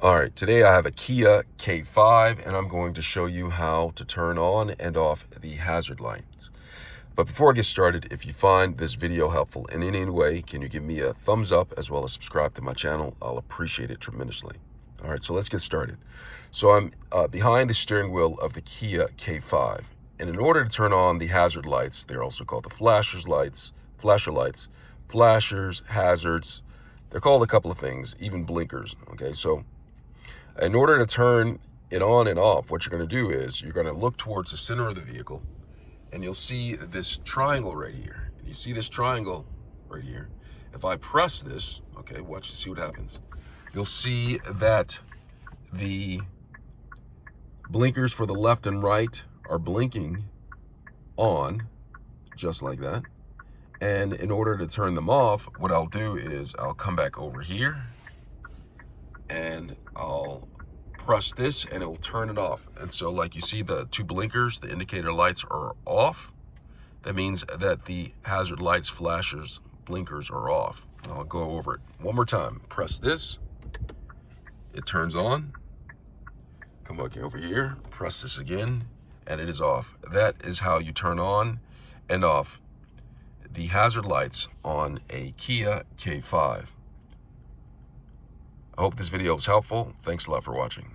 All right, today I have a Kia K5 and I'm going to show you how to turn on and off the hazard lights. But before I get started, if you find this video helpful in any way, can you give me a thumbs up as well as subscribe to my channel? I'll appreciate it tremendously. All right, so let's get started. So I'm behind the steering wheel of the Kia K5. And in order to turn on the hazard lights, they're also called the flasher lights, flashers, hazards. They're called a couple of things, even blinkers. Okay, so in order to turn it on and off, what you're going to do is you're going to look towards the center of the vehicle and you'll see this triangle right here. And you see this triangle right here. If I press this, okay, watch to see what happens. You'll see that the blinkers for the left and right are blinking on just like that. And in order to turn them off, what I'll do is I'll come back over here and I'll press this and it will turn it off. And so like you see the two blinkers, the indicator lights are off. That means that the hazard lights, flashers, blinkers are off. I'll go over it one more time. Press this, it turns on. Come back over here, press this again, and it is off. That is how you turn on and off the hazard lights on a Kia K5. I hope this video was helpful. Thanks a lot for watching.